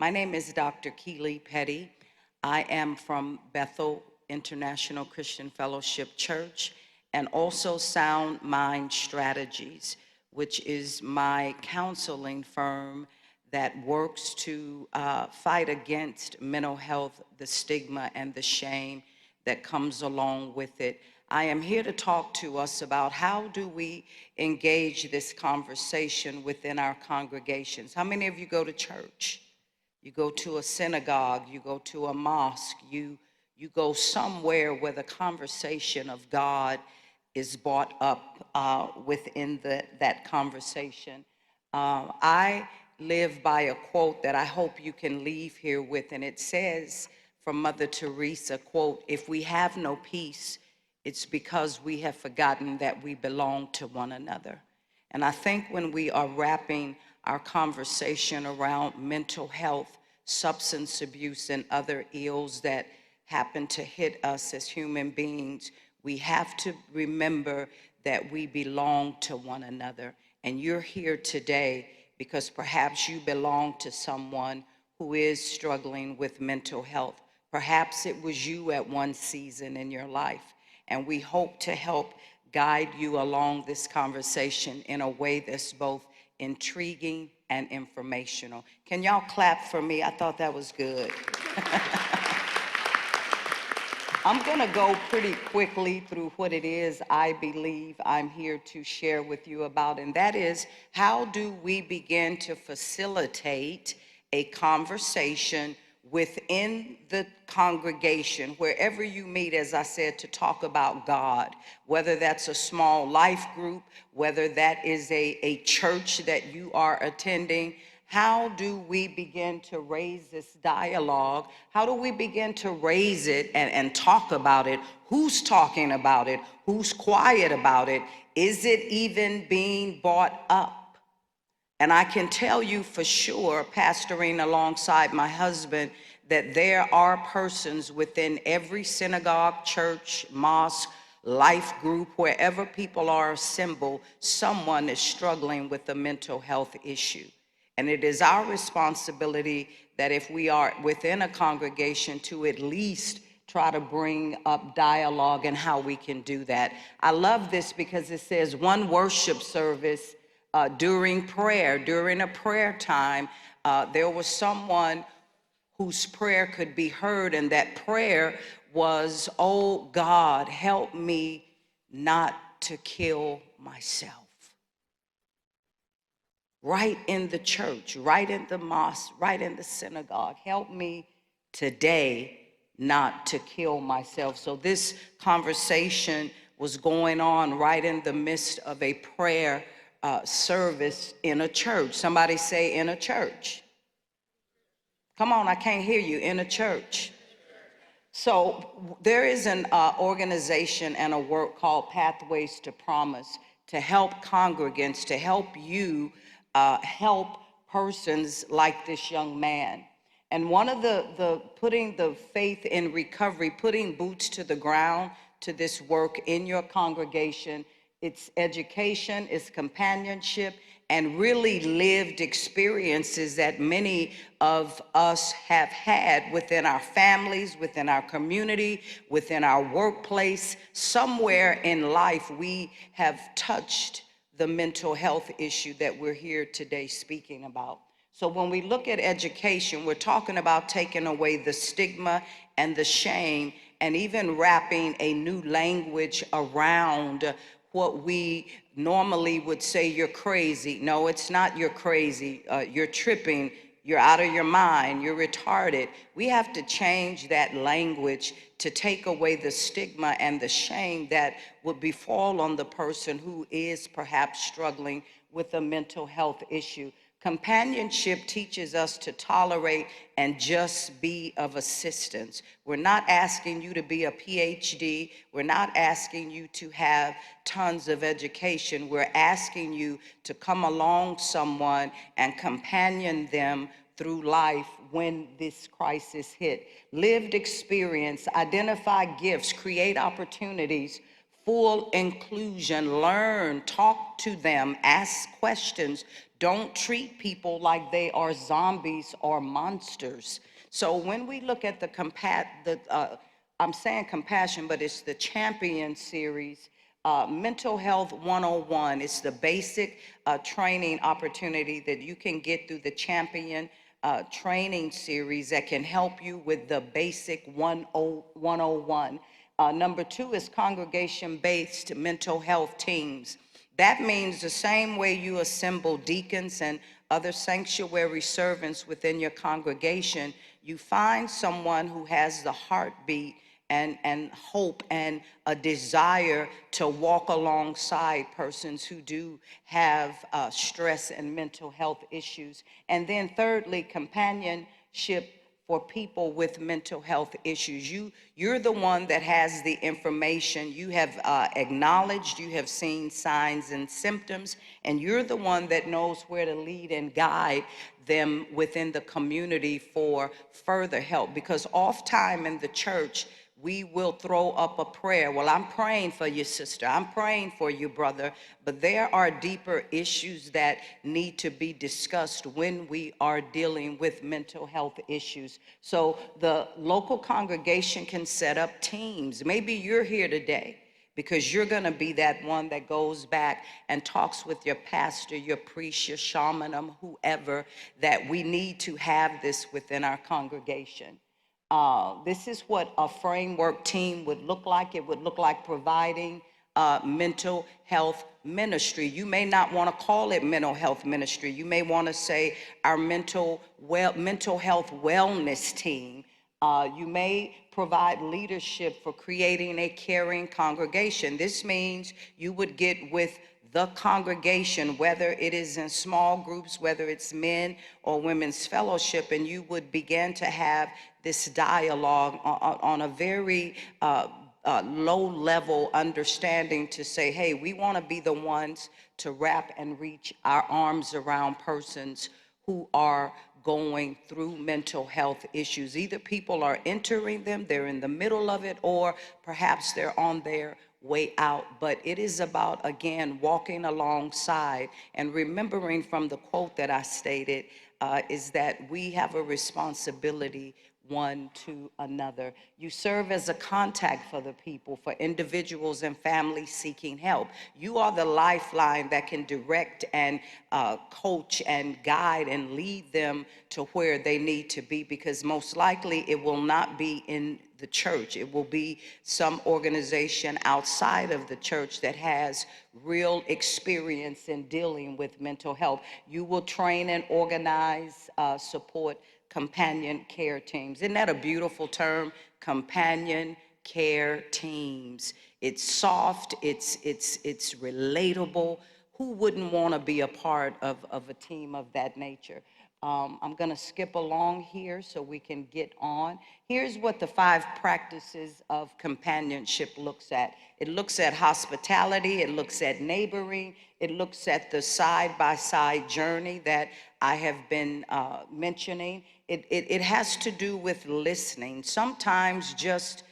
My name is Dr. Keely Petty. I am from Bethel International Christian Fellowship Church and also Sound Mind Strategies, which is my counseling firm that works to fight against mental health, the stigma and the shame that comes along with it. I am here to talk to us about how do we engage this conversation within our congregations. How many of you go to church? You go to a synagogue, you go to a mosque, you go somewhere where the conversation of God is brought up within that conversation. I live by a quote that I hope you can leave here with, and it says from Mother Teresa, quote, "If we have no peace, it's because we have forgotten that we belong to one another." And I think when we are wrapping our conversation around mental health, substance abuse, and other ills that happen to hit us as human beings, we have to remember that we belong to one another. And you're here today because perhaps you belong to someone who is struggling with mental health. Perhaps it was you at one season in your life. And we hope to help guide you along this conversation in a way that's both intriguing and informational. Can y'all clap for me? I thought that was good. I'm gonna go pretty quickly through what it is I believe I'm here to share with you about, and that is, how do we begin to facilitate a conversation within the congregation, wherever you meet, as I said, to talk about God, whether that's a small life group, whether that is a church that you are attending. How do we begin to raise this dialogue? How do we begin to raise it and talk about it? Who's talking about it? Who's quiet about it? Is it even being brought up? And I can tell you for sure, pastoring alongside my husband, that there are persons within every synagogue, church, mosque, life group, wherever people are assembled, someone is struggling with a mental health issue. And it is our responsibility that if we are within a congregation to at least try to bring up dialogue and how we can do that. I love this because it says one worship service during a prayer time, there was someone whose prayer could be heard, and that prayer was, "Oh God, help me not to kill myself." Right in the church, right in the mosque, right in the synagogue. Help me today not to kill myself. So this conversation was going on right in the midst of a prayer service in a church. Somebody say, in a church. Come on, I can't hear you. In a church. So there is an organization and a work called Pathways to Promise to help congregants, to help you help persons like this young man. And one of the putting the faith in recovery, putting boots to the ground to this work in your congregation, it's education, it's companionship, and really lived experiences that many of us have had within our families, within our community, within our workplace. Somewhere in life, we have touched the mental health issue that we're here today speaking about. So when we look at education, we're talking about taking away the stigma and the shame, and even wrapping a new language around what we normally would say, "You're crazy." No, it's not "you're crazy," "you're tripping," "you're out of your mind," "you're retarded." We have to change that language to take away the stigma and the shame that would befall on the person who is perhaps struggling with a mental health issue. Companionship teaches us to tolerate and just be of assistance. We're not asking you to be a PhD. We're not asking you to have tons of education. We're asking you to come along someone and companion them through life when this crisis hit. Lived experience, identify gifts, create opportunities full inclusion. Learn, talk to them, ask questions. Don't treat people like they are zombies or monsters. So when we look at I'm saying compassion, but it's the Champion series, Mental Health 101. It's the basic training opportunity that you can get through the Champion training series that can help you with the basic 101. Number two is congregation-based mental health teams. That means the same way you assemble deacons and other sanctuary servants within your congregation, you find someone who has the heartbeat and hope and a desire to walk alongside persons who do have stress and mental health issues. And then thirdly, companionship for people with mental health issues. You're the one that has the information. You have acknowledged, you have seen signs and symptoms, and you're the one that knows where to lead and guide them within the community for further help. Because oftentimes in the church, we will throw up a prayer. Well, I'm praying for you, sister. I'm praying for you, brother. But there are deeper issues that need to be discussed when we are dealing with mental health issues. So the local congregation can set up teams. Maybe you're here today because you're going to be that one that goes back and talks with your pastor, your priest, your shaman, whoever, that we need to have this within our congregation. This is what a framework team would look like. It would look like providing mental health ministry. You may not want to call it mental health ministry. You may want to say our mental health wellness team. You may provide leadership for creating a caring congregation. This means you would get with the congregation, whether it is in small groups, whether it's men or women's fellowship, and you would begin to have this dialogue on a very low-level understanding to say, hey, we want to be the ones to wrap and reach our arms around persons who are going through mental health issues. Either people are entering them, they're in the middle of it, or perhaps they're on their way out. But it is about, again, walking alongside and remembering from the quote that I stated, is that we have a responsibility one to another. You serve as a contact for the people, for individuals and families seeking help. You are the lifeline that can direct and coach and guide and lead them to where they need to be, because most likely it will not be in the church. It will be some organization outside of the church that has real experience in dealing with mental health. You will train and organize, support companion care teams. Isn't that a beautiful term? Companion care teams. It's soft, it's relatable. Who wouldn't want to be a part of a team of that nature? I'm going to skip along here so we can get on. Here's what the 5 practices of companionship looks at. It looks at hospitality, it looks at neighboring, it looks at the side-by-side journey that I have been mentioning. It has to do with listening. Sometimes just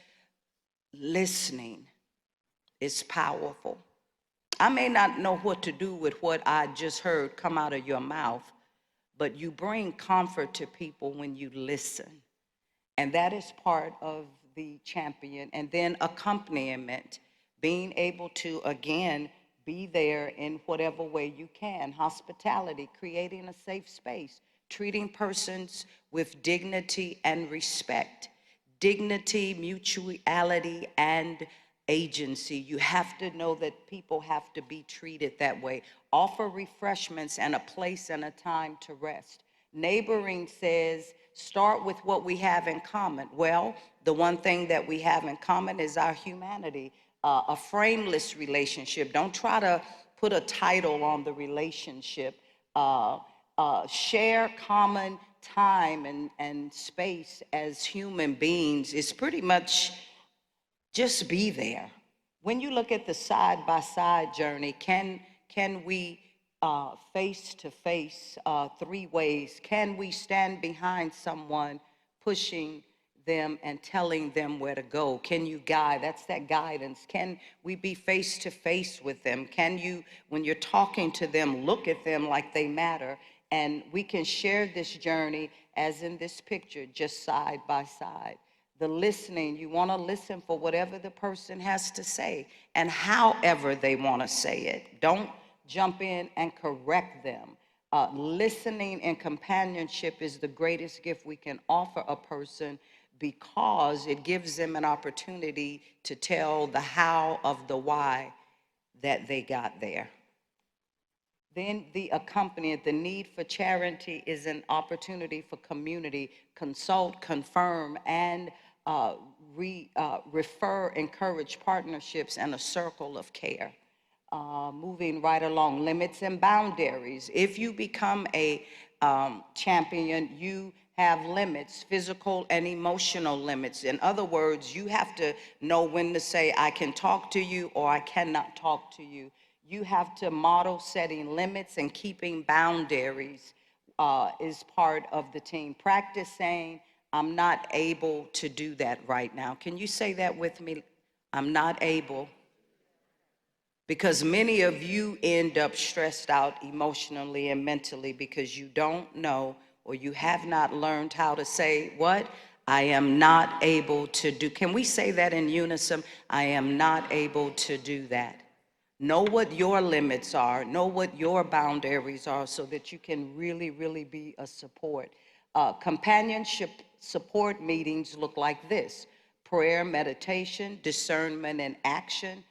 listening is powerful. I may not know what to do with what I just heard come out of your mouth, but you bring comfort to people when you listen. And that is part of the champion. And then accompaniment, being able to, again, be there in whatever way you can. Hospitality, creating a safe space, treating persons with dignity and respect. Dignity, mutuality, and agency. You have to know that people have to be treated that way. Offer refreshments and a place and a time to rest. Neighboring says, start with what we have in common. Well, the one thing that we have in common is our humanity, a frameless relationship. Don't try to put a title on the relationship. Share common time and space as human beings is pretty much just be there. When you look at the side-by-side journey, can we face to face 3 ways? Can we stand behind someone pushing them and telling them where to go? Can you guide? That's that guidance. Can we be face to face with them? Can you, when you're talking to them, look at them like they matter? And we can share this journey as in this picture, just side by side. The listening, you want to listen for whatever the person has to say and however they want to say it. Don't jump in and correct them. Listening and companionship is the greatest gift we can offer a person because it gives them an opportunity to tell the how of the why that they got there. Then the accompaniment, the need for charity is an opportunity for community, consult, confirm, and refer, encourage partnerships and a circle of care. Moving right along, limits and boundaries. If you become a champion, you have limits, physical and emotional limits. In other words, you have to know when to say, I can talk to you or I cannot talk to you. You have to model setting limits and keeping boundaries is part of the team. Practice saying, I'm not able to do that right now. Can you say that with me? I'm not able. Because many of you end up stressed out emotionally and mentally because you don't know or you have not learned how to say, what? I am not able to do. Can we say that in unison? I am not able to do that. Know what your limits are, know what your boundaries are so that you can really, really be a support. Companionship support meetings look like this: prayer, meditation, discernment and action,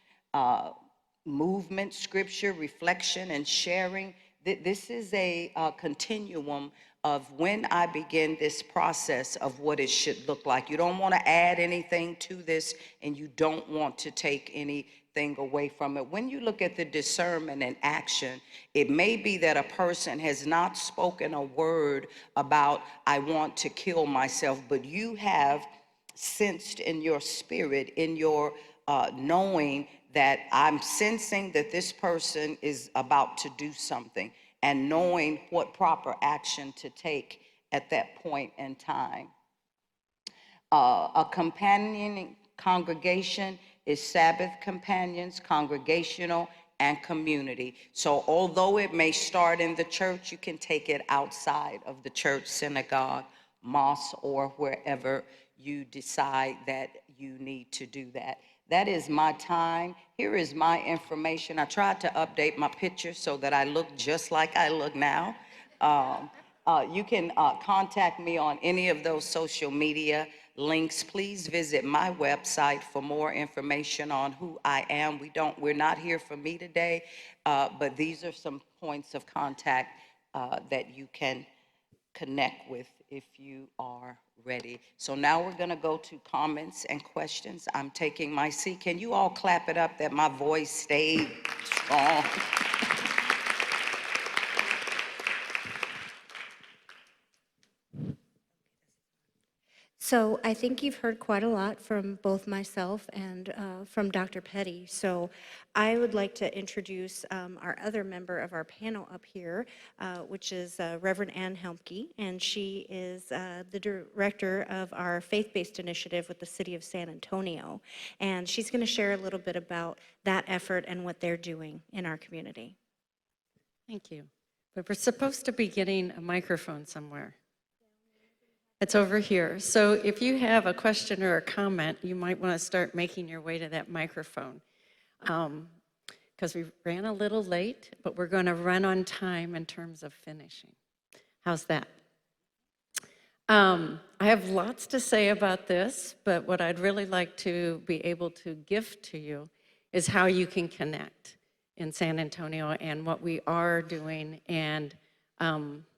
movement, scripture, reflection, and sharing. This is a continuum of when I begin this process of what it should look like. You don't want to add anything to this, and you don't want to take anything away from it. When you look at the discernment and action, it may be that a person has not spoken a word about, I want to kill myself, but you have sensed in your spirit, in your knowing that I'm sensing that this person is about to do something, and knowing what proper action to take at that point in time. A companioning congregation is Sabbath companions, congregational, and community. So although it may start in the church, you can take it outside of the church, synagogue, mosque, or wherever you decide that you need to do that. That is my time. Here is my information. I tried to update my picture so that I look just like I look now. You can contact me on any of those social media links. Please visit my website for more information on who I am. We're not here for me today, but these are some points of contact that you can connect with if you are ready. So now we're going to go to comments and questions. I'm taking my seat. Can you all clap it up that my voice stayed strong? So I think you've heard quite a lot from both myself and from Dr. Petty. So I would like to introduce our other member of our panel up here, which is Reverend Ann Helmke, and she is the director of our faith-based initiative with the City of San Antonio. And she's going to share a little bit about that effort and what they're doing in our community. Thank you. But we're supposed to be getting a microphone somewhere. It's over here. So if you have a question or a comment, you might want to start making your way to that microphone. Because we ran a little late, but we're going to run on time in terms of finishing. How's that? I have lots to say about this, but what I'd really like to be able to gift to you is how you can connect in San Antonio and what we are doing. And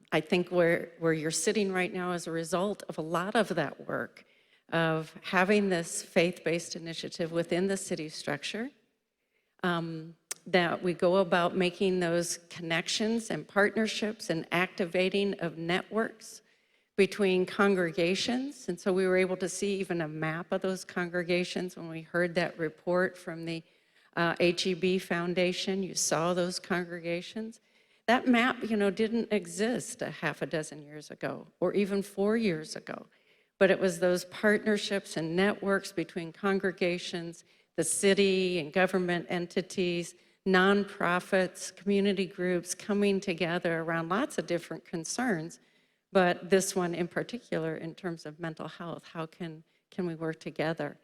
I think where you're sitting right now is a result of a lot of that work, of having this faith-based initiative within the city structure, that we go about making those connections and partnerships and activating of networks between congregations. And so we were able to see even a map of those congregations when we heard that report from the HEB Foundation. You saw those congregations. That map, didn't exist a half a dozen years ago, or even 4 years ago. but it was those partnerships and networks between congregations, the city and government entities, nonprofits, community groups coming together around lots of different concerns, but this one in particular in terms of mental health. How can we work together?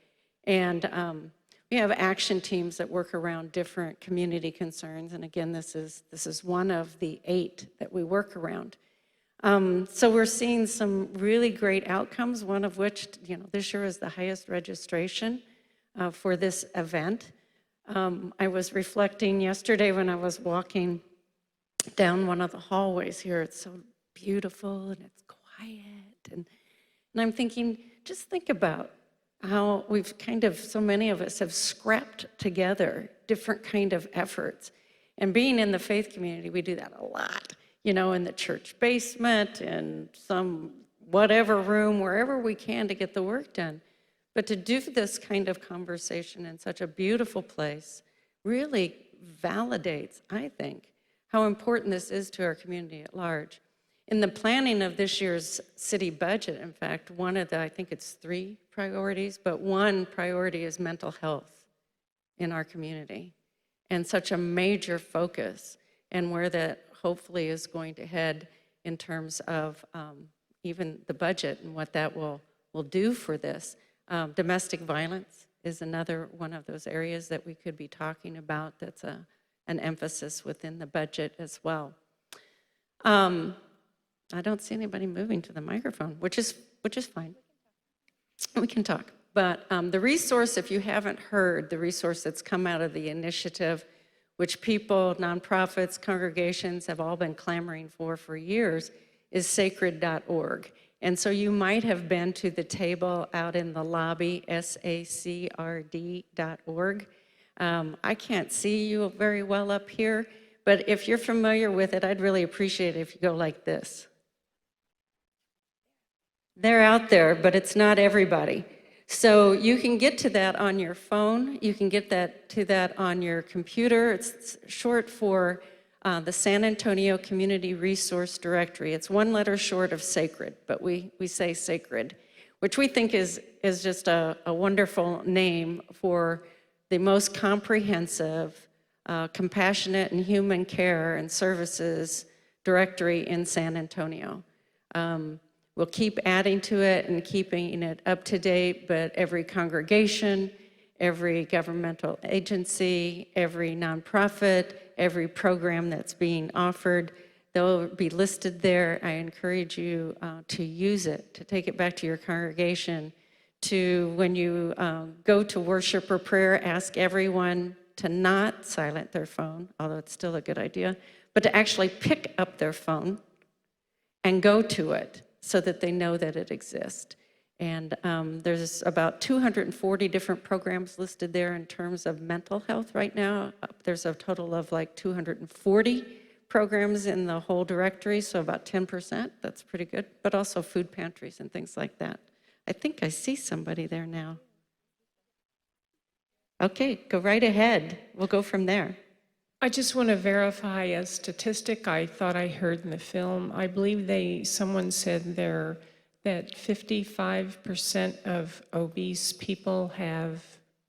And we have action teams that work around different community concerns, and again, this is one of the 8 that we work around. So we're seeing some really great outcomes, one of which, this year is the highest registration for this event. I was reflecting yesterday when I was walking down one of the hallways here. It's so beautiful and it's quiet. And I'm thinking, just think about how we've so many of us have scrapped together different kind of efforts. And being in the faith community, we do that a lot, in the church basement, in some whatever room, wherever we can to get the work done. But to do this kind of conversation in such a beautiful place really validates, I think, how important this is to our community at large. In the planning of this year's city budget, in fact, one of the, I think it's 3 priorities, but one priority is mental health in our community, and such a major focus, and where that hopefully is going to head in terms of even the budget and what that will do for this. Domestic violence is another one of those areas that we could be talking about that's an emphasis within the budget as well. I don't see anybody moving to the microphone, which is fine. We can talk. But the resource, if you haven't heard, the resource that's come out of the initiative, which people, nonprofits, congregations have all been clamoring for years, is sacred.org. And so you might have been to the table out in the lobby, sacrd.org. I can't see you very well up here, but if you're familiar with it, I'd really appreciate it if you go like this. They're out there, but it's not everybody. So you can get to that on your phone. You can get to that on your computer. It's short for the San Antonio Community Resource Directory. It's one letter short of sacred, but we say sacred, which we think is just a wonderful name for the most comprehensive, compassionate and human care and services directory in San Antonio. We'll keep adding to it and keeping it up to date, but every congregation, every governmental agency, every nonprofit, every program that's being offered, they'll be listed there. I encourage you to use it, to take it back to your congregation, to when you go to worship or prayer, ask everyone to not silent their phone, although it's still a good idea, but to actually pick up their phone and go to it so that they know that it exists. And there's about 240 different programs listed there in terms of mental health right now. There's a total of like 240 programs in the whole directory, so about 10%. That's pretty good, but also food pantries and things like that. I think I see somebody there now. Okay, go right ahead. We'll go from there. I just want to verify a statistic I thought I heard in the film. I believe someone said there that 55% of obese people have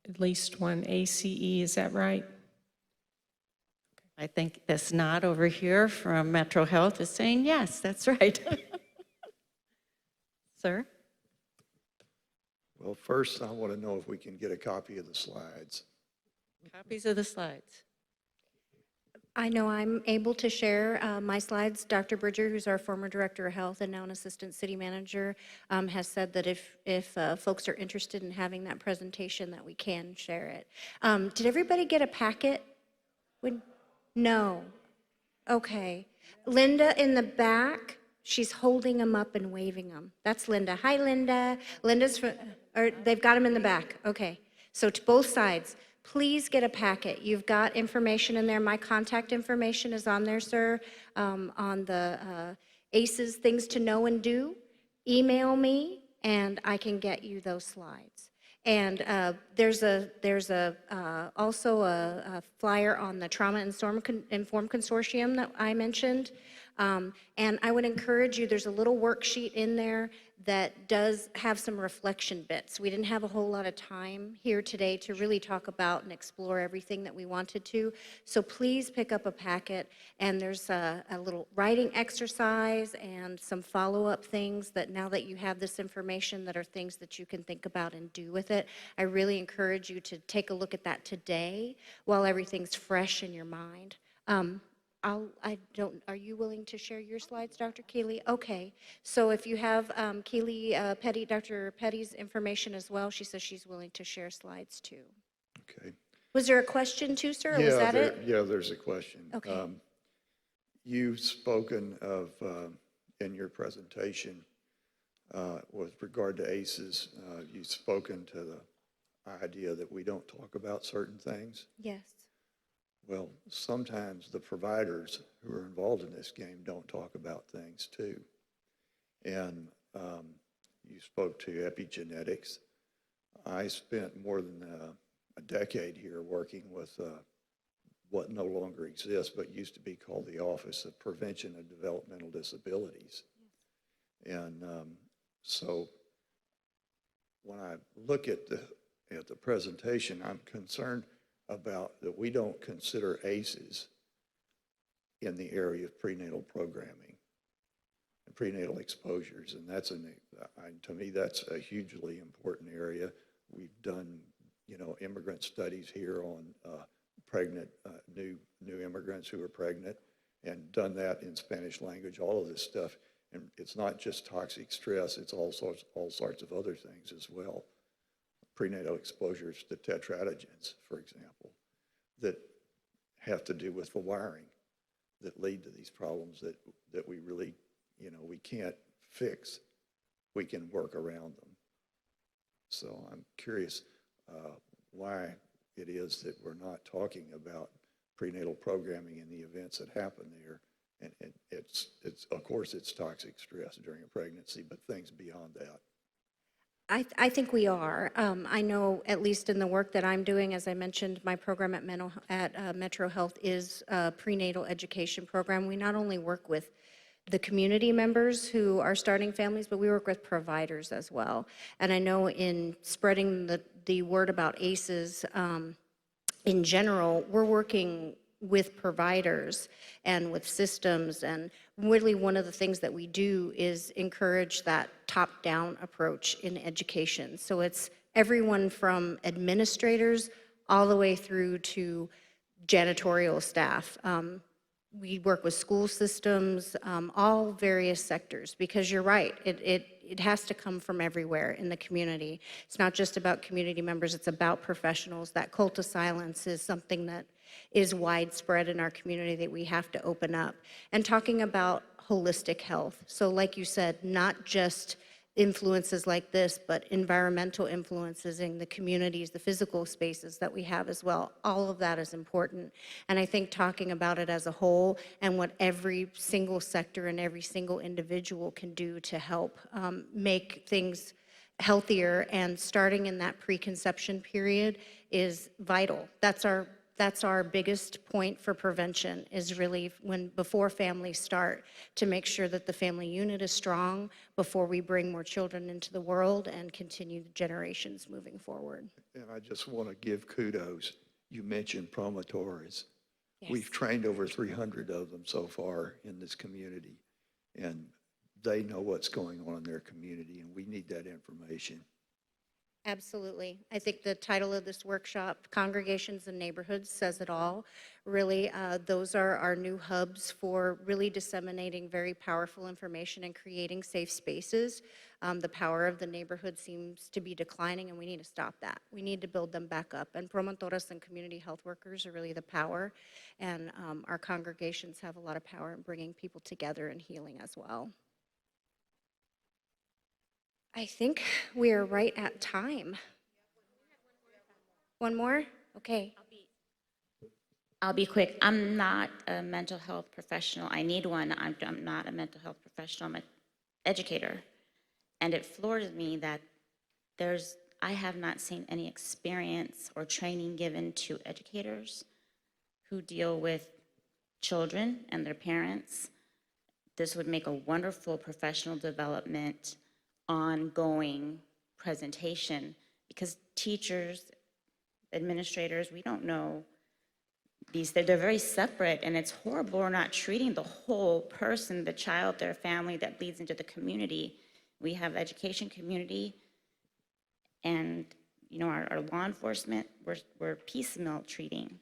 at least one ACE. Is that right? I think this nod over here from Metro Health is saying, yes, that's right. Sir? Well, first, I want to know if we can get a copy of the slides. Copies of the slides. I know I'm able to share my slides. Dr. Bridger, who's our former Director of Health and now an Assistant City Manager, has said that if folks are interested in having that presentation, that we can share it. Did everybody get a packet? No. Okay. Linda in the back, she's holding them up and waving them. That's Linda. Hi, Linda. They've got them in the back. Okay. So to both sides. Please get a packet. You've got information in there. My contact information is on there, sir, on the ACEs, things to know and do. Email me, and I can get you those slides. And there's also a flyer on the Trauma Informed Consortium that I mentioned. And I would encourage you, there's a little worksheet in there that does have some reflection bits. We didn't have a whole lot of time here today to really talk about and explore everything that we wanted to. So please pick up a packet, and there's a little writing exercise and some follow-up things that now that you have this information that are things that you can think about and do with it. I really encourage you to take a look at that today while everything's fresh in your mind. Are you willing to share your slides, Dr. Keeley? Okay, so if you have Keeley Petty, Dr. Petty's information as well, she says she's willing to share slides too. Okay. Was there a question too, sir, or was that it? Yeah, there's a question. Okay. You've spoken of, in your presentation, with regard to ACEs, you've spoken to the idea that we don't talk about certain things. Yes. Well, sometimes the providers who are involved in this game don't talk about things too. And you spoke to epigenetics. I spent more than a decade here working with what no longer exists, but used to be called the Office of Prevention of Developmental Disabilities. And so when I look at the presentation, I'm concerned about that we don't consider ACEs in the area of prenatal programming and prenatal exposures, and that's to me that's a hugely important area. We've done, immigrant studies here on pregnant new immigrants who are pregnant, and done that in Spanish language. All of this stuff, and it's not just toxic stress; it's all sorts of other things as well. Prenatal exposures to tetrodogens, for example, that have to do with the wiring that lead to these problems that we really, we can't fix. We can work around them. So I'm curious why it is that we're not talking about prenatal programming and the events that happen there. And it's of course, it's toxic stress during a pregnancy, but things beyond that. I think we are. I know, at least in the work that I'm doing, as I mentioned, my program at Metro Health is a prenatal education program. We not only work with the community members who are starting families, but we work with providers as well. And I know in spreading the word about ACEs in general, we're working with providers and with systems, and really one of the things that we do is encourage that top-down approach in education. So it's everyone from administrators all the way through to janitorial staff. We work with school systems, all various sectors, because you're right, it has to come from everywhere in the community. It's not just about community members, it's about professionals. That cult of silence is something that is widespread in our community that we have to open up. And talking about holistic health. So like you said, not just influences like this, but environmental influences in the communities, the physical spaces that we have as well. All of that is important. And I think talking about it as a whole and what every single sector and every single individual can do to help make things healthier, and starting in that preconception period is vital. That's our biggest point for prevention, is really before families start, to make sure that the family unit is strong before we bring more children into the world and continue the generations moving forward. And I just want to give kudos. You mentioned promotores. Yes. We've trained over 300 of them so far in this community, and they know what's going on in their community, and we need that information. Absolutely. I think the title of this workshop, Congregations and Neighborhoods, says it all. Really, those are our new hubs for really disseminating very powerful information and creating safe spaces. The power of the neighborhood seems to be declining, and we need to stop that. We need to build them back up. And promotoras and community health workers are really the power, and our congregations have a lot of power in bringing people together and healing as well. I think we are right at time. One more? Okay. I'll be quick. I'm not a mental health professional. I need one. I'm not a mental health professional. I'm an educator. And it floors me that I have not seen any experience or training given to educators who deal with children and their parents this would make a wonderful professional development, ongoing presentation, because teachers, administrators, we don't know these, they're very separate, and it's horrible we're not treating the whole person, the child, their family, that bleeds into the community. We have the education community, and our law enforcement, we're piecemeal treating.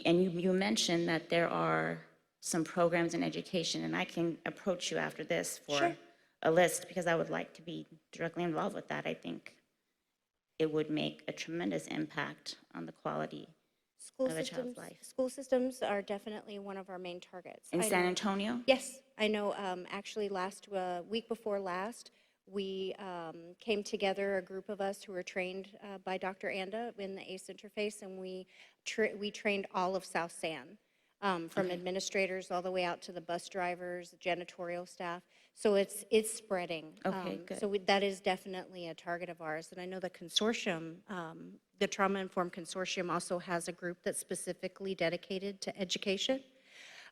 And you mentioned that there are some programs in education, and I can approach you after this for a list, because I would like to be directly involved with that. I think it would make a tremendous impact on the quality of a child's life. School systems are definitely one of our main targets. In San Antonio? Yes, I know. Actually, week before last, we came together, a group of us who were trained by Dr. Anda in the ACE interface, and we trained all of South San, from administrators all the way out to the bus drivers, janitorial staff. So it's spreading. Okay, good. So that is definitely a target of ours. And I know the consortium, the Trauma Informed Consortium, also has a group that's specifically dedicated to education.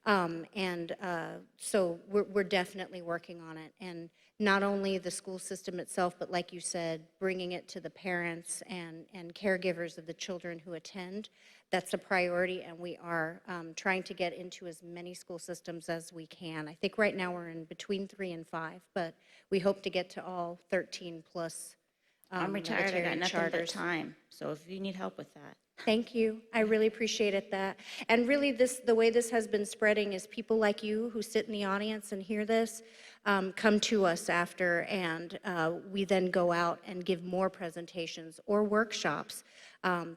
So we're definitely working on it. And not only the school system itself, but like you said, bringing it to the parents and caregivers of the children who attend. That's a priority, and we are trying to get into as many school systems as we can. I think right now we're in between 3 and 5, but we hope to get to all 13 plus I'm retired, I got military nothing but charters. time, so if you need help with that. Thank you. I really appreciated that. And really, the way this has been spreading is people like you who sit in the audience and hear this come to us after, and we then go out and give more presentations or workshops.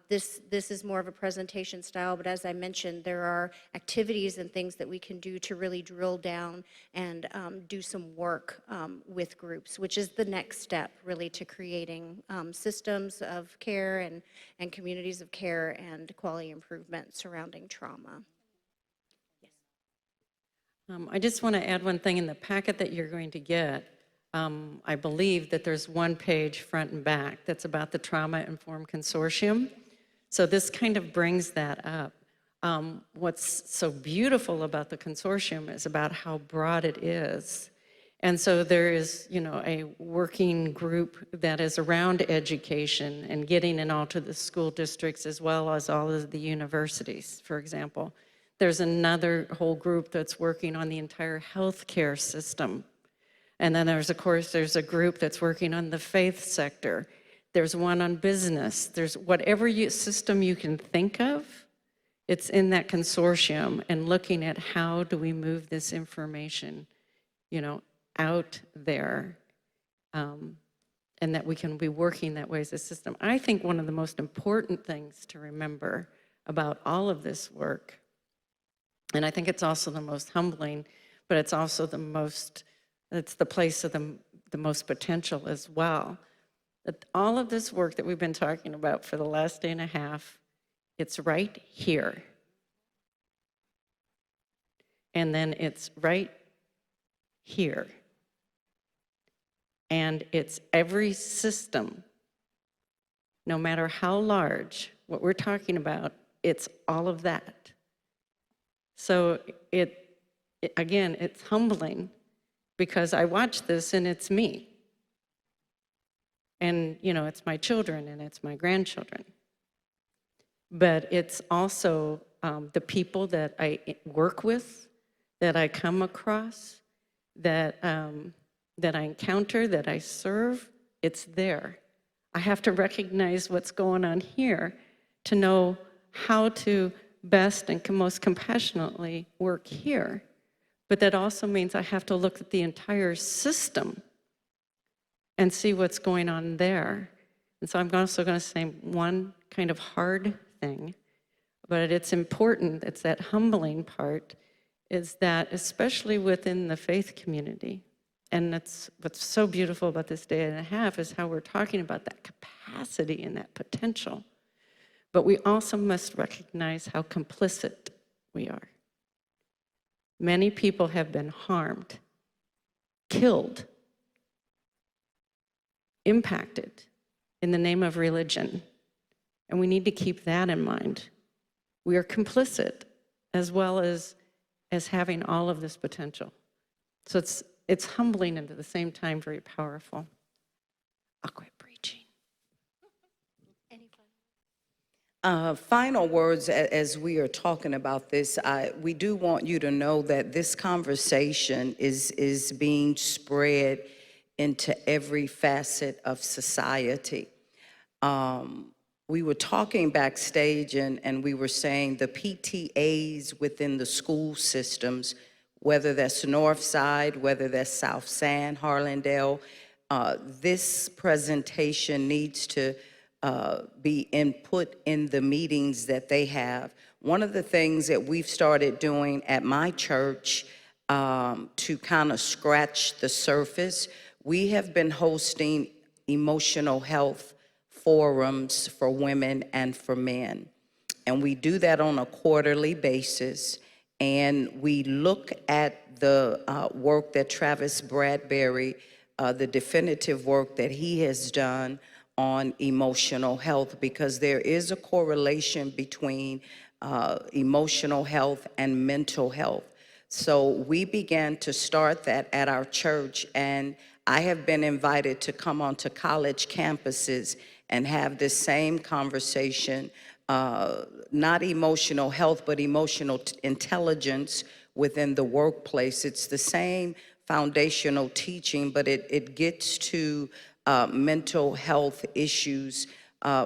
This is more of a presentation style, but as I mentioned, there are activities and things that we can do to really drill down and do some work with groups, which is the next step, really, to creating systems of care and communities of care and quality improvement surrounding trauma. I just want to add one thing. In the packet that you're going to get, I believe that there's one page front and back that's about the Trauma Informed Consortium. So this kind of brings that up. What's so beautiful about the consortium is about how broad it is. And so there is, a working group that is around education and getting it all to the school districts as well as all of the universities, for example. There's another whole group that's working on the entire healthcare system. And then there's a group that's working on the faith sector. There's one on business. There's whatever system you can think of, it's in that consortium, and looking at how do we move this information, out there, and that we can be working that way as a system. I think one of the most important things to remember about all of this work, and I think it's also the most humbling, but it's also it's the place of the most potential as well. That all of this work that we've been talking about for the last day and a half, it's right here. And then it's right here. And it's every system, no matter how large, what we're talking about, it's all of that. So again, it's humbling, because I watch this and it's me. And, it's my children and it's my grandchildren. But it's also the people that I work with, that I come across, that I encounter, that I serve. It's there. I have to recognize what's going on here to know how to best and most compassionately work here. But that also means I have to look at the entire system and see what's going on there. And so I'm also going to say one kind of hard thing, but it's important, it's that humbling part, is that especially within the faith community, and that's what's so beautiful about this day and a half, is how we're talking about that capacity and that potential. But we also must recognize how complicit we are. Many people have been harmed, killed, impacted in the name of religion. And we need to keep that in mind. We are complicit, as well as having all of this potential. So it's humbling and at the same time very powerful. I'll quit preaching. Final words as we are talking about this. We do want you to know that this conversation is being spread into every facet of society. We were talking backstage and we were saying the PTAs within the school systems, whether that's North Side, whether that's South San, Harlandale, this presentation needs to be input in the meetings that they have. One of the things that we've started doing at my church to kind of scratch the surface, we have been hosting emotional health forums for women and for men. And we do that on a quarterly basis. And we look at the work that Travis Bradbury, the definitive work that he has done on emotional health, because there is a correlation between emotional health and mental health. So we began to start that at our church, and I have been invited to come onto college campuses and have this same conversation, not emotional health, but emotional intelligence within the workplace. It's the same foundational teaching, but it gets to mental health issues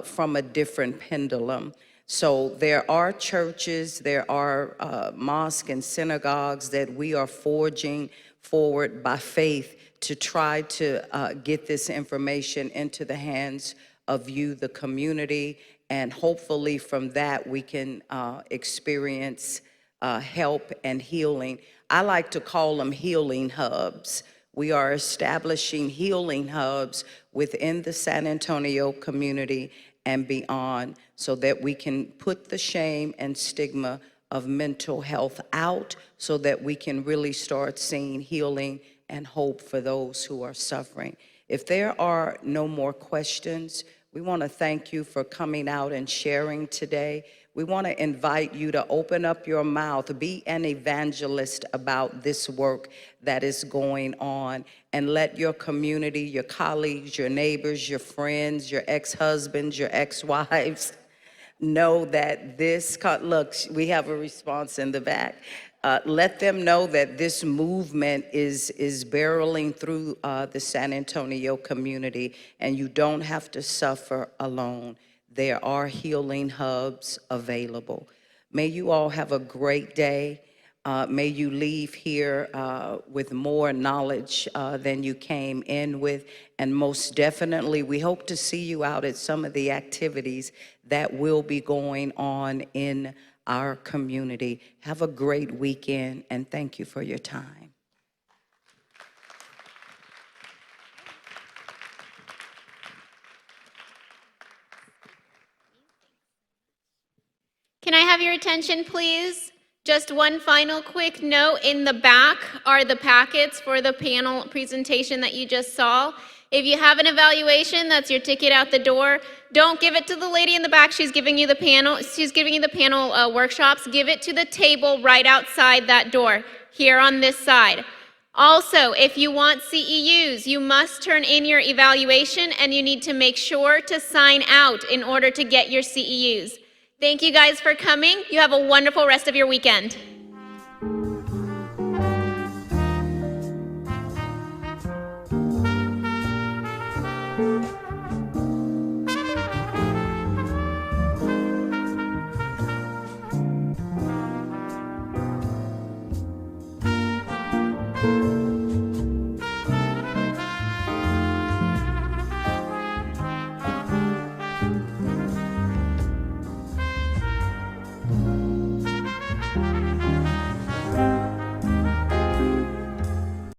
from a different pendulum. So there are churches, there are mosques and synagogues that we are forging forward by faith to try to get this information into the hands of you, the community, and hopefully from that we can experience help and healing. I like to call them healing hubs. We are establishing healing hubs within the San Antonio community and beyond so that we can put the shame and stigma of mental health out so that we can really start seeing healing and hope for those who are suffering. If there are no more questions, we want to thank you for coming out and sharing today. We want to invite you to open up your mouth, be an evangelist about this work that is going on, and let your community, your colleagues, your neighbors, your friends, your ex-husbands, your ex-wives know that this, look, we have a response in the back. Let them know that this movement is barreling through the San Antonio community, and you don't have to suffer alone. There are healing hubs available. May you all have a great day. May you leave here with more knowledge than you came in with. And most definitely, we hope to see you out at some of the activities that will be going on in our community. Have a great weekend, and thank you for your time. Can I have your attention, please? Just one final quick note. In the back are the packets for the panel presentation that you just saw. If you have an evaluation, that's your ticket out the door. Don't give it to the lady in the back. She's giving you the panel. She's giving you the panel workshops. Give it to the table right outside that door, here on this side. Also, if you want CEUs, you must turn in your evaluation, and you need to make sure to sign out in order to get your CEUs. Thank you guys for coming. You have a wonderful rest of your weekend.